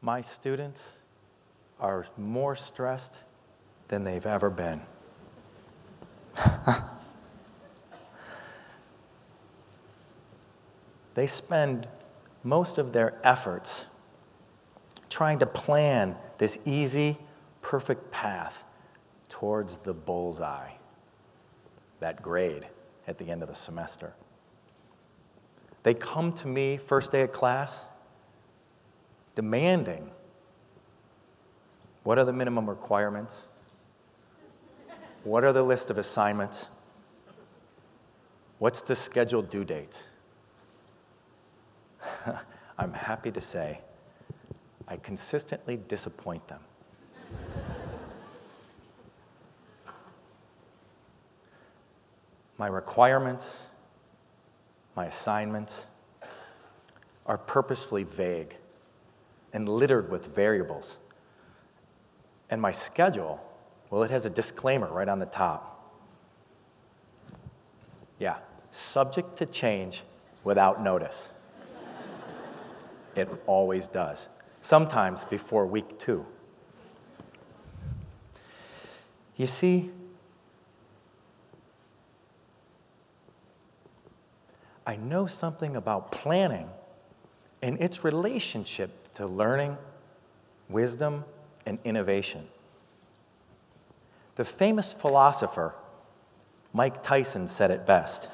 my students are more stressed than they've ever been. They spend most of their efforts trying to plan this easy, perfect path towards the bullseye, that grade at the end of the semester. They come to me first day of class demanding, what are the minimum requirements? What are the list of assignments? What's the scheduled due dates? I'm happy to say I consistently disappoint them. My requirements, my assignments are purposefully vague and littered with variables. And my schedule, well, it has a disclaimer right on the top. Yeah, subject to change without notice. It always does. Sometimes before week 2. You see, I know something about planning and its relationship to learning, wisdom, and innovation. The famous philosopher, Mike Tyson, said it best.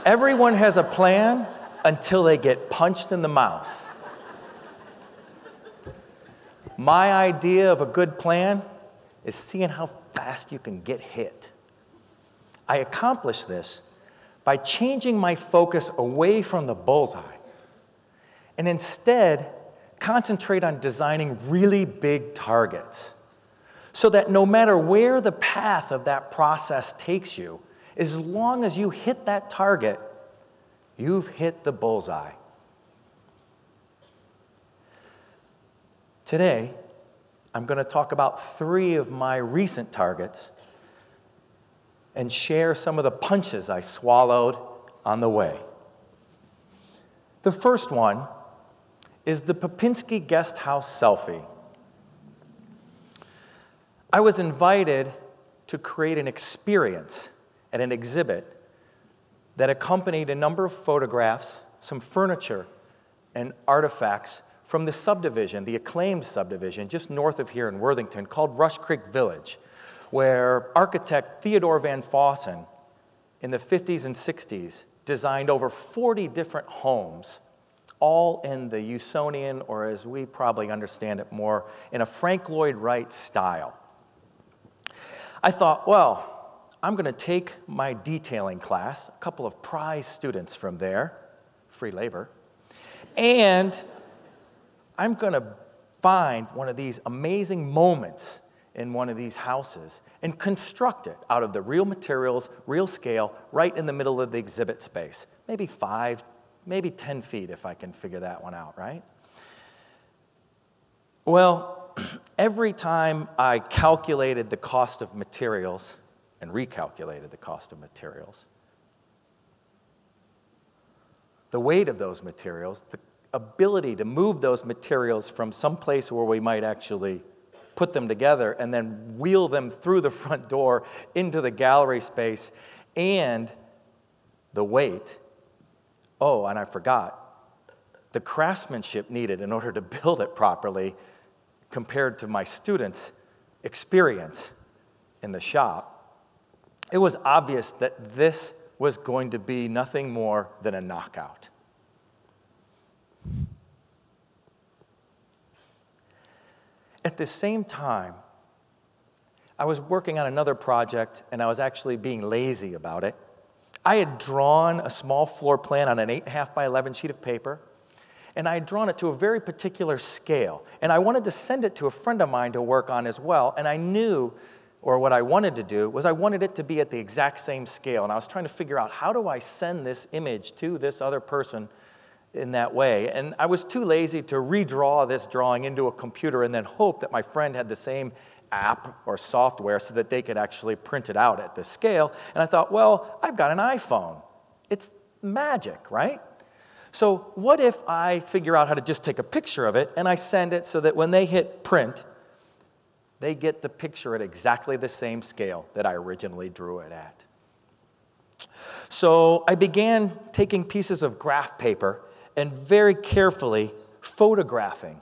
Everyone has a plan until they get punched in the mouth. My idea of a good plan is seeing how fast you can get hit. I accomplish this by changing my focus away from the bullseye and instead concentrate on designing really big targets so that no matter where the path of that process takes you, as long as you hit that target, you've hit the bullseye. Today, I'm going to talk about 3 of my recent targets and share some of the punches I swallowed on the way. The first one is the Penske Guesthouse Selfie. I was invited to create an experience at an exhibit that accompanied a number of photographs, some furniture, and artifacts from the subdivision, the acclaimed subdivision, just north of here in Worthington, called Rush Creek Village, where architect Theodore Van Fossen in the 50s and 60s designed over 40 different homes, all in the Usonian, or as we probably understand it more, in a Frank Lloyd Wright style. I thought, well, I'm going to take my detailing class, a couple of prize students from there, free labor, and I'm going to find one of these amazing moments in one of these houses and construct it out of the real materials, real scale, right in the middle of the exhibit space. Maybe 5, maybe 10 feet if I can figure that one out, right? Well, every time I calculated the cost of materials and recalculated the cost of materials, the weight of those materials, the ability to move those materials from some place where we might actually put them together and then wheel them through the front door into the gallery space, and the weight. Oh, and I forgot, the craftsmanship needed in order to build it properly compared to my students' experience in the shop. It was obvious that this was going to be nothing more than a knockout. At the same time, I was working on another project, and I was actually being lazy about it. I had drawn a small floor plan on an 8.5 by 11 sheet of paper, and I had drawn it to a very particular scale. And I wanted to send it to a friend of mine to work on as well, and I knew, or what I wanted to do, was I wanted it to be at the exact same scale. And I was trying to figure out, how do I send this image to this other person in that way? And I was too lazy to redraw this drawing into a computer and then hope that my friend had the same app or software so that they could actually print it out at this scale. And I thought, well, I've got an iPhone. It's magic, right? So what if I figure out how to just take a picture of it and I send it so that when they hit print, they get the picture at exactly the same scale that I originally drew it at? So I began taking pieces of graph paper and very carefully photographing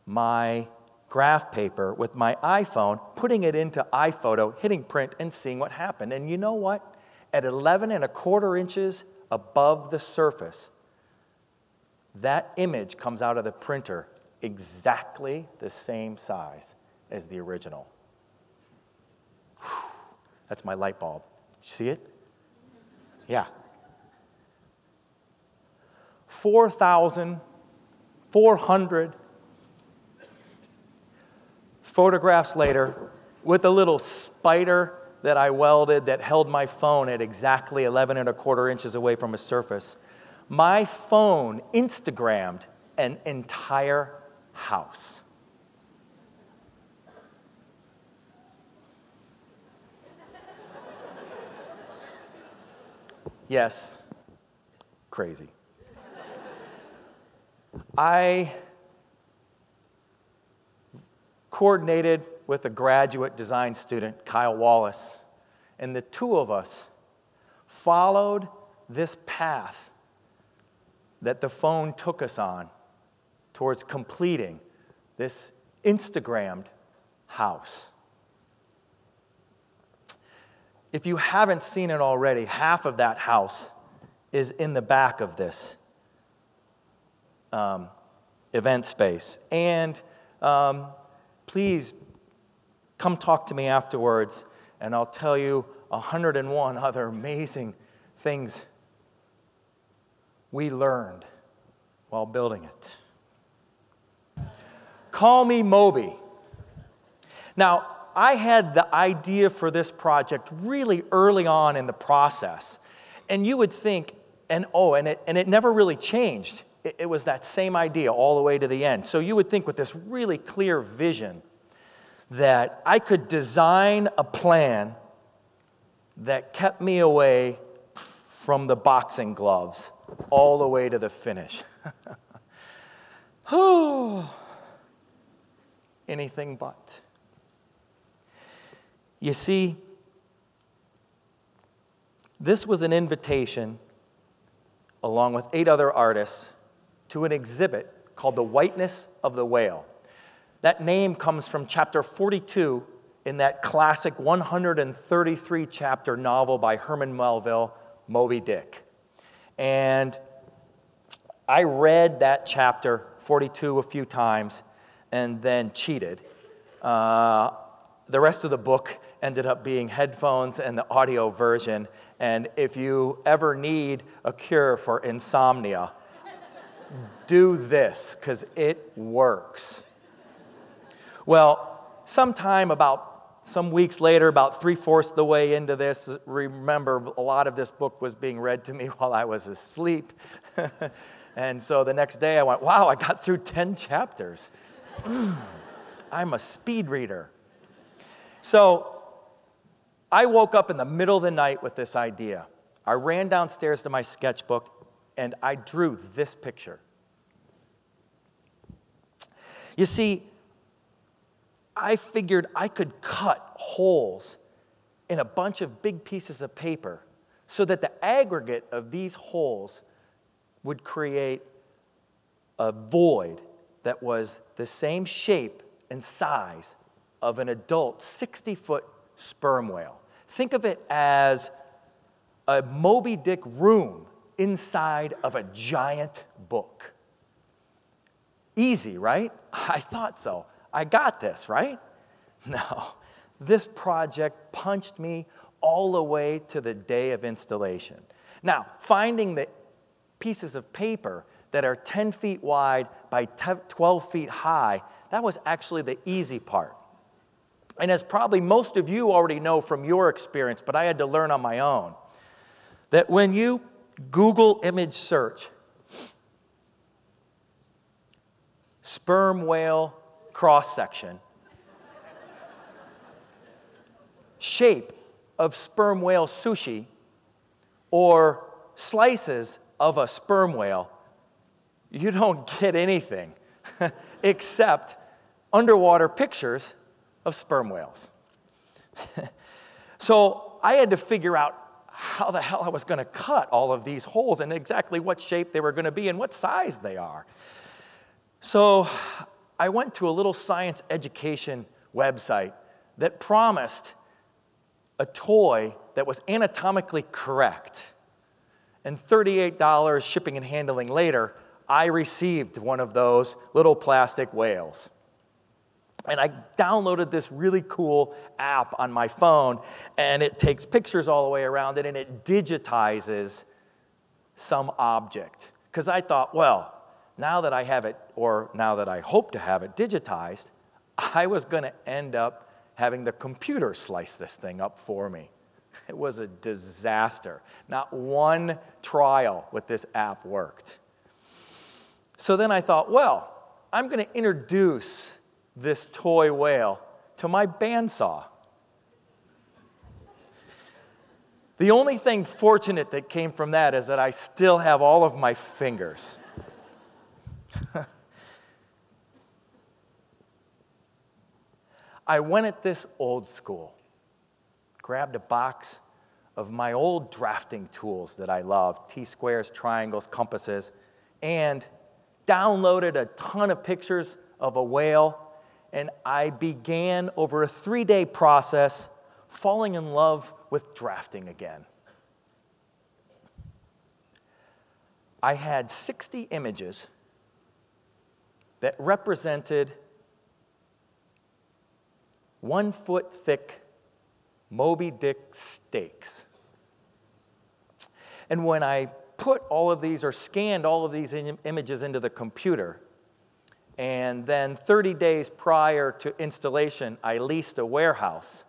my graph paper with my iPhone, putting it into iPhoto, hitting print, and seeing what happened. And you know what? At 11¼ inches above the surface, that image comes out of the printer exactly the same size as the original. Whew. That's my light bulb. See it? Yeah. 4,400 photographs later, with a little spider that I welded that held my phone at exactly 11¼ inches away from a surface, my phone Instagrammed an entire house. Yes, crazy. I coordinated with a graduate design student, Kyle Wallace, and the two of us followed this path that the phone took us on towards completing this Instagrammed house. If you haven't seen it already, half of that house is in the back of this event space. And please come talk to me afterwards, and I'll tell you 101 other amazing things we learned while building it. Call me Moby. Now, I had the idea for this project really early on in the process. And you would think, and it never really changed. It was that same idea all the way to the end. So you would think with this really clear vision that I could design a plan that kept me away from the boxing gloves all the way to the finish. Anything but. You see, this was an invitation, along with 8 other artists, to an exhibit called The Whiteness of the Whale. That name comes from chapter 42 in that classic 133-chapter novel by Herman Melville, Moby Dick. And I read that chapter 42 a few times and then cheated. The rest of the book ended up being headphones and the audio version. And if you ever need a cure for insomnia, do this, because it works. Well, some weeks later, about 3/4 of the way into this, remember, a lot of this book was being read to me while I was asleep. And so the next day I went, wow, I got through 10 chapters. I'm a speed reader. So I woke up in the middle of the night with this idea. I ran downstairs to my sketchbook and I drew this picture. You see, I figured I could cut holes in a bunch of big pieces of paper so that the aggregate of these holes would create a void that was the same shape and size of an adult 60-foot sperm whale. Think of it as a Moby Dick room inside of a giant book. Easy, right? I thought so. I got this, right? No. This project punched me all the way to the day of installation. Now, finding the pieces of paper that are 10 feet wide by 12 feet high, that was actually the easy part. And as probably most of you already know from your experience, but I had to learn on my own, that when you Google image search, sperm whale cross-section, shape of sperm whale sushi, or slices of a sperm whale, you don't get anything except underwater pictures of sperm whales. So I had to figure out how the hell I was going to cut all of these holes and exactly what shape they were going to be and what size they are. So I went to a little science education website that promised a toy that was anatomically correct. And $38 shipping and handling later, I received one of those little plastic whales. And I downloaded this really cool app on my phone, and it takes pictures all the way around it, and it digitizes some object. Because I thought, well, now that I have it, or now that I hope to have it digitized, I was going to end up having the computer slice this thing up for me. It was a disaster. Not one trial with this app worked. So then I thought, well, I'm going to introduce this toy whale to my bandsaw. The only thing fortunate that came from that is that I still have all of my fingers. I went at this old school, grabbed a box of my old drafting tools that I loved, T-squares, triangles, compasses, and downloaded a ton of pictures of a whale, and I began, over a 3-day process, falling in love with drafting again. I had 60 images that represented 1-foot-thick Moby Dick steaks. And when I put all of these, or scanned all of these images into the computer, and then 30 days prior to installation, I leased a warehouse,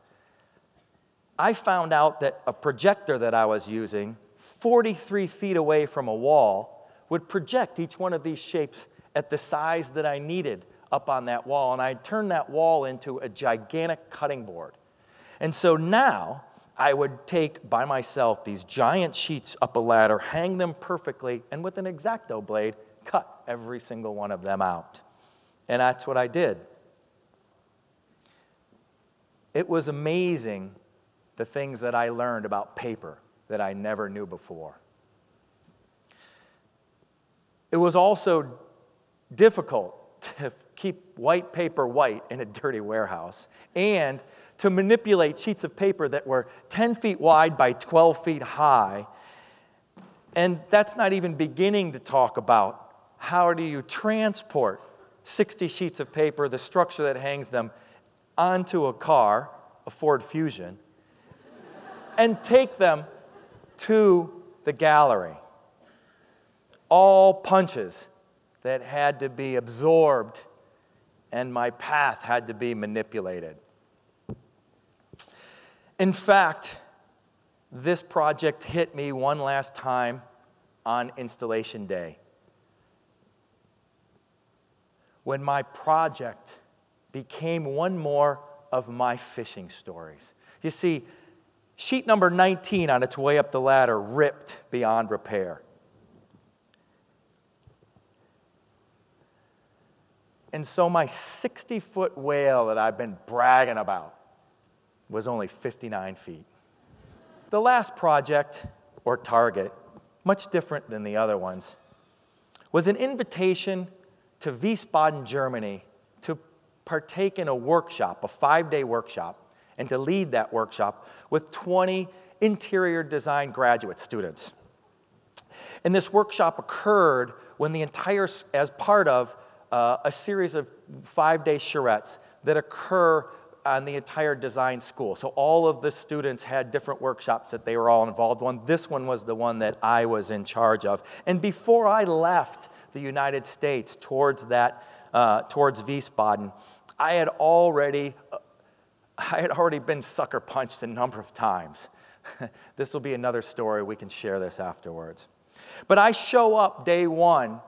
I found out that a projector that I was using, 43 feet away from a wall, would project each one of these shapes at the size that I needed up on that wall. And I turned that wall into a gigantic cutting board. And so now I would take by myself these giant sheets up a ladder, hang them perfectly, and with an X-Acto blade, cut every single one of them out. And that's what I did. It was amazing, the things that I learned about paper that I never knew before. It was also difficult to keep white paper white in a dirty warehouse, and to manipulate sheets of paper that were 10 feet wide by 12 feet high. And that's not even beginning to talk about how do you transport 60 sheets of paper, the structure that hangs them, onto a car, a Ford Fusion, and take them to the gallery. All punches that had to be absorbed, and my path had to be manipulated. In fact, this project hit me one last time on installation day, when my project became one more of my fishing stories. You see, sheet number 19 on its way up the ladder ripped beyond repair. And so my 60-foot whale that I've been bragging about was only 59 feet. The last project, or target, much different than the other ones, was an invitation to Wiesbaden, Germany, to partake in a workshop, a 5-day workshop, and to lead that workshop with 20 interior design graduate students. And this workshop occurred when as part of a series of 5-day charrettes that occur on the entire design school. So all of the students had different workshops that they were all involved in. This one was the one that I was in charge of. And before I left the United States towards Wiesbaden, I had already been sucker punched a number of times. This will be another story. We can share this afterwards. But I show up day one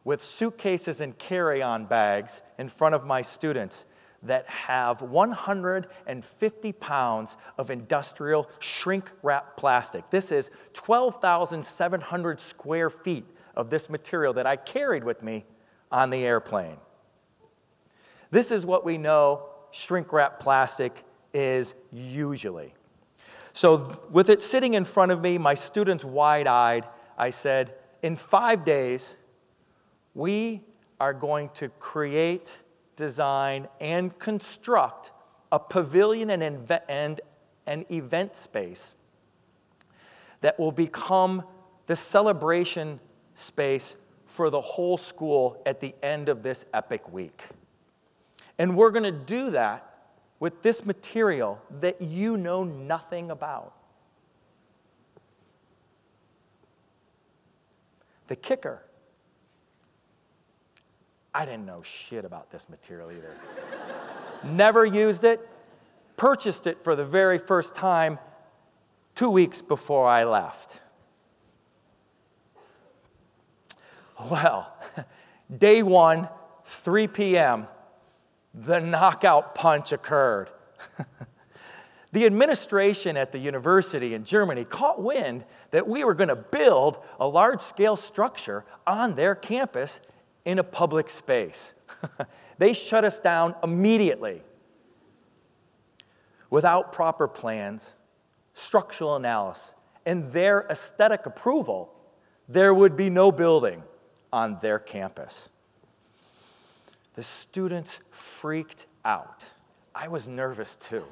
with suitcases and carry-on bags in front of my students. that have 150 pounds of industrial shrink-wrap plastic. This is 12,700 square feet of this material that I carried with me on the airplane. This is what we know shrink-wrap plastic is usually. So with it sitting in front of me, my students wide-eyed, I said, in 5 days, we are going to create, design, and construct a pavilion and an event space that will become the celebration space for the whole school at the end of this epic week. And we're going to do that with this material that you know nothing about. The kicker, I didn't know shit about this material either. Never used it, purchased it for the very first time 2 weeks before I left. Well, day one, 3 p.m., the knockout punch occurred. The administration at the university in Germany caught wind that we were going to build a large-scale structure on their campus in a public space. They shut us down immediately. Without proper plans, structural analysis, and their aesthetic approval, there would be no building on their campus. The students freaked out. I was nervous too.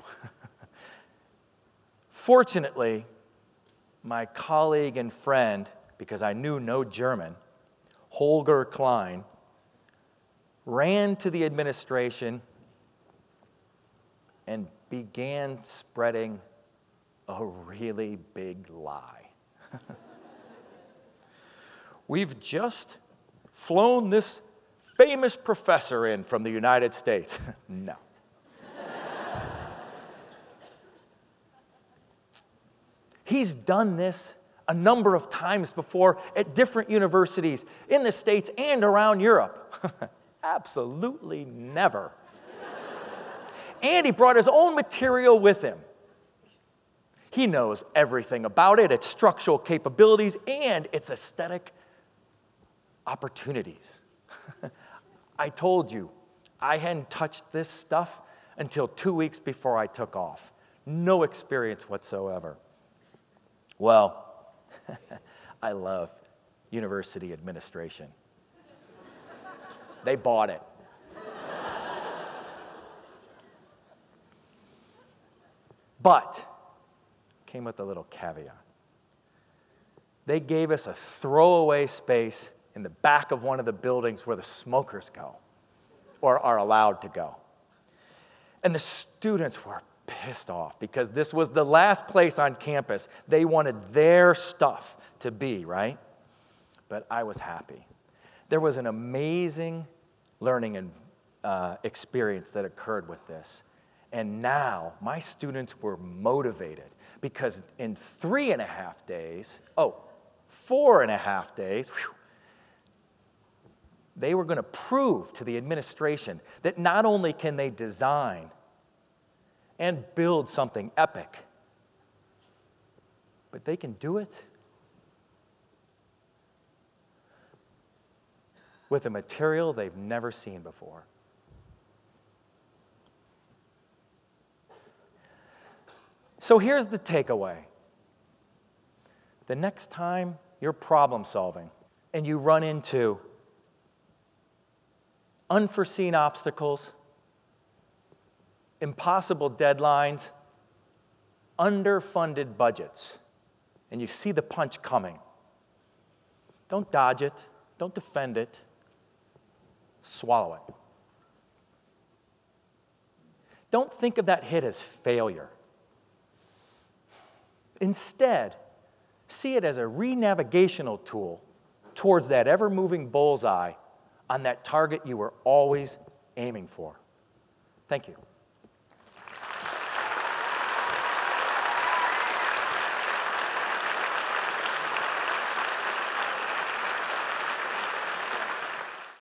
Fortunately, my colleague and friend, because I knew no German, Holger Klein, ran to the administration and began spreading a really big lie. We've just flown this famous professor in from the United States. No. He's done this a number of times before at different universities in the States and around Europe. Absolutely never. And he brought his own material with him. He knows everything about it, its structural capabilities, and its aesthetic opportunities. I told you, I hadn't touched this stuff until 2 weeks before I took off. No experience whatsoever. Well, I love university administration. They bought it. But, came with a little caveat. They gave us a throwaway space in the back of one of the buildings where the smokers go, or are allowed to go. And the students were pissed off because this was the last place on campus they wanted their stuff to be, right? But I was happy. There was an amazing learning and experience that occurred with this. And now my students were motivated because in 4.5 days, whew, they were going to prove to the administration that not only can they design and build something epic, but they can do it with a material they've never seen before. So here's the takeaway. The next time you're problem solving and you run into unforeseen obstacles, impossible deadlines, underfunded budgets, and you see the punch coming, don't dodge it, don't defend it, swallow it. Don't think of that hit as failure. Instead, see it as a re-navigational tool towards that ever-moving bullseye on that target you were always aiming for. Thank you.